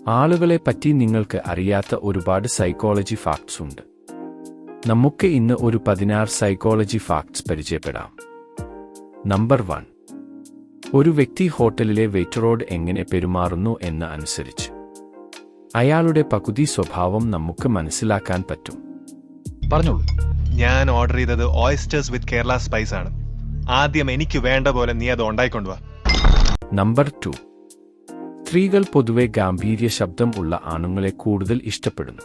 ആളുകളെ പറ്റി നിങ്ങൾക്ക് അറിയാത്ത ഒരുപാട് സൈക്കോളജി ഫാക്ട്സ് ഉണ്ട്. നമുക്ക് ഇന്ന് ഒരു 16 സൈക്കോളജി ഫാക്ട്സ് പരിചയപ്പെടാം. നമ്പർ 1. ഒരു വ്യക്തി ഹോട്ടലിലെ വെയിറ്ററോട് എങ്ങനെ പെരുമാറുന്നു എന്ന് അനുസരിച്ച് അയാളുടെ പകുതി സ്വഭാവം നമുക്ക് മനസ്സിലാക്കാൻ പറ്റും. പറഞ്ഞോളൂ. ഞാൻ ഓർഡർ ചെയ്തത് ഓയിസ്റ്റേഴ്സ് വിത്ത് കേരള സ്പൈസ് ആണ്. ആദ്യം എനിക്ക് വേണ്ട പോലെ നീ അത് ഉണ്ടായിക്കൊണ്ടുവാ. നമ്പർ 2. സ്ത്രീകൾ പൊതുവെ ഗാംഭീര്യ ശബ്ദം ഉള്ള ആണുങ്ങളെ കൂടുതൽ ഇഷ്ടപ്പെടുന്നു.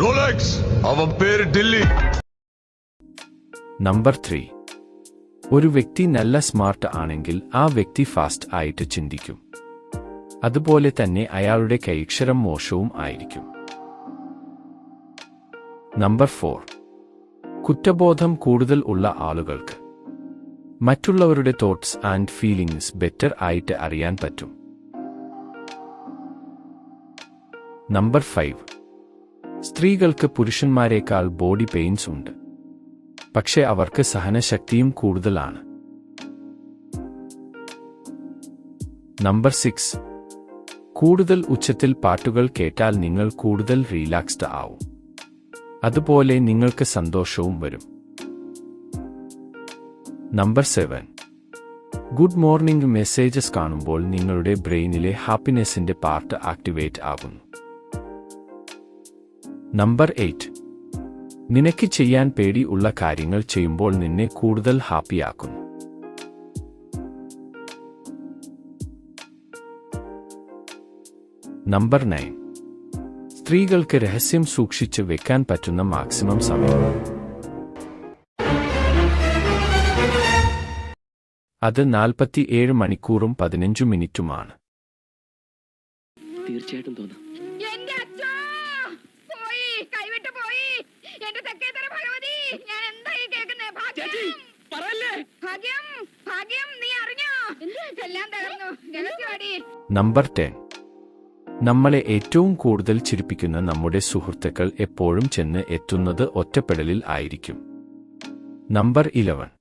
റോളക്സ്, അവൻ പേര് ഡില്ലി. നമ്പർ 3. ഒരു വ്യക്തി നല്ല സ്മാർട്ട് ആണെങ്കിൽ ആ വ്യക്തി ഫാസ്റ്റ് ആയിട്ട് ചിന്തിക്കും. അതുപോലെ തന്നെ അയാളുടെ കൈയക്ഷരം മോശവും ആയിരിക്കും. നമ്പർ 4. കുറ്റബോധം കൂടുതൽ ഉള്ള ആളുകൾക്ക് മറ്റുള്ളവരുടെ തോട്ട്സ് ആൻഡ് ഫീലിംഗ്സ് ബെറ്റർ ആയിട്ട് അറിയാൻ പറ്റും. നമ്പർ 5. സ്ത്രീകൾക്ക് പുരുഷന്മാരെക്കാൾ ബോഡി പെയിൻസ് ഉണ്ട്, പക്ഷേ അവർക്ക് സഹനശക്തിയും കൂടുതലാണ്. നമ്പർ 6. കൂടുതൽ ഉച്ചത്തിൽ പാട്ടുകൾ കേട്ടാൽ നിങ്ങൾ കൂടുതൽ റിലാക്സ്ഡ് ആവും. അതുപോലെ നിങ്ങൾക്ക് സന്തോഷവും വരും. നമ്പർ 7. ഗുഡ് മോർണിംഗ് മെസ്സേജസ് കാണുമ്പോൾ നിങ്ങളുടെ ബ്രെയിനിലെ ഹാപ്പിനെസിന്റെ പാർട്ട് ആക്ടിവേറ്റ് ആകുന്നു. നമ്പർ 8. നിനക്ക് ചെയ്യാൻ പേടി ഉള്ള കാര്യങ്ങൾ ചെയ്യുമ്പോൾ നിന്നെ കൂടുതൽ ഹാപ്പിയാക്കുന്നു. നമ്പർ 9. സ്ത്രീകൾക്ക് രഹസ്യം സൂക്ഷിച്ച് വെക്കാൻ പറ്റുന്ന മാക്സിമം സമയം അത് 47 മണിക്കൂറും 15 മിനിറ്റുമാണ്. തീർച്ചയായിട്ടും തോന്നാം. നമ്പർ 10. നമ്മളെ ഏറ്റവും കൂടുതൽ ചിരിപ്പിക്കുന്ന നമ്മുടെ സുഹൃത്തുക്കൾ എപ്പോഴും ചെന്ന് എത്തുന്നത് ഒറ്റപ്പെടലിൽ ആയിരിക്കും. നമ്പർ 11.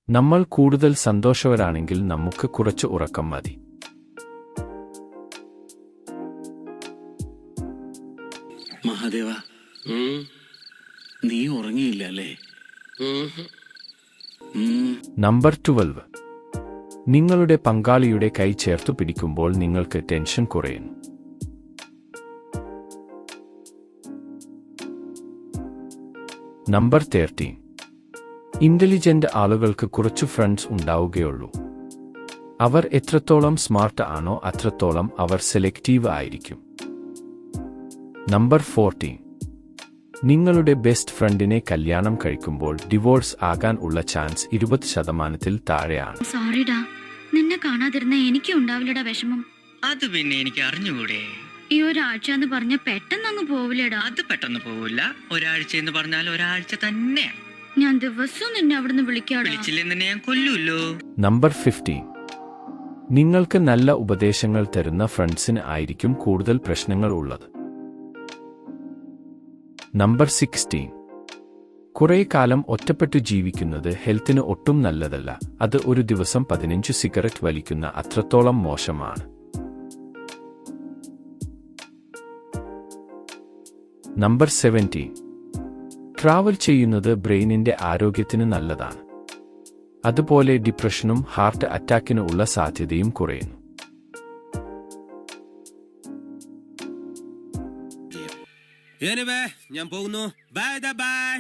നമ്മൾ കൂടുതൽ സന്തോഷവരാണെങ്കിൽ നമുക്ക് കുറച്ച് ഉറക്കം മതി. മഹാദേവ, നീ ഉറങ്ങിയില്ല അല്ലേ? നമ്പർ 12. നിങ്ങളുടെ പങ്കാളിയുടെ കൈ ചേർത്തു പിടിക്കുമ്പോൾ നിങ്ങൾക്ക് ടെൻഷൻ കുറയുന്നു. നമ്പർ 13. ഇന്റലിജന്റ് ആളുകൾക്ക് കുറച്ചു ഫ്രണ്ട്സ് ഉണ്ടാവുകയുള്ളൂ. അവർ എത്രത്തോളം സ്മാർട്ട് ആണോ അത്രത്തോളം അവർ സെലക്റ്റീവ് ആയിരിക്കും. നമ്പർ 14. നിങ്ങളുടെ ബെസ്റ്റ് ഫ്രണ്ടിനെ കല്യാണം കഴിക്കുമ്പോൾ ഡിവോഴ്സ് ആകാൻ ഉള്ള ചാൻസ് 20% താഴെയാണ്. സോറിടാ, നിന്നെ കാണാതിരുന്ന എനിക്കും ഉണ്ടാവില്ലടാ വിഷമം. അത് പിന്നെ എനിക്ക് അറിഞ്ഞുകൂടെ? ഈ ഒരാഴ്ച എന്ന് പറഞ്ഞ പെട്ടെന്ന് അങ്ങ് പോവില്ലേടാ? അത് പെട്ടെന്ന് പോവില്ല. ഒരാഴ്ച എന്ന് പറഞ്ഞാൽ ഒരാഴ്ച തന്നെ. ഞാൻ ദിവസവും നിന്നെ അവിടുന്ന് വിളിക്കാടാ. വിളിച്ചില്ലേ നിന്നെ ഞാൻ കൊല്ലൂല്ലോ. നമ്പർ 15. നിങ്ങൾക്ക് നല്ല ഉപദേശങ്ങൾ തരുന്ന ഫ്രണ്ട്സിന് ആയിരിക്കും കൂടുതൽ പ്രശ്നങ്ങൾ ഉള്ളത്. നമ്പർ 16. കുറേ കാലം ഒറ്റപ്പെട്ടു ജീവിക്കുന്നത് ഹെൽത്തിന് ഒട്ടും നല്ലതല്ല. അത് ഒരു ദിവസം 15 സിഗരറ്റ് വലിക്കുന്ന അത്രത്തോളം മോശമാണ്. നമ്പർ 17. ട്രാവൽ ചെയ്യുന്നത് ബ്രെയിനിന്റെ ആരോഗ്യത്തിന് നല്ലതാണ്. അതുപോലെ ഡിപ്രഷനും ഹാർട്ട് അറ്റാക്കിന് ഉള്ള സാധ്യതയും കുറയുന്നു. ഞാൻ പോകുന്നു. Bye bye.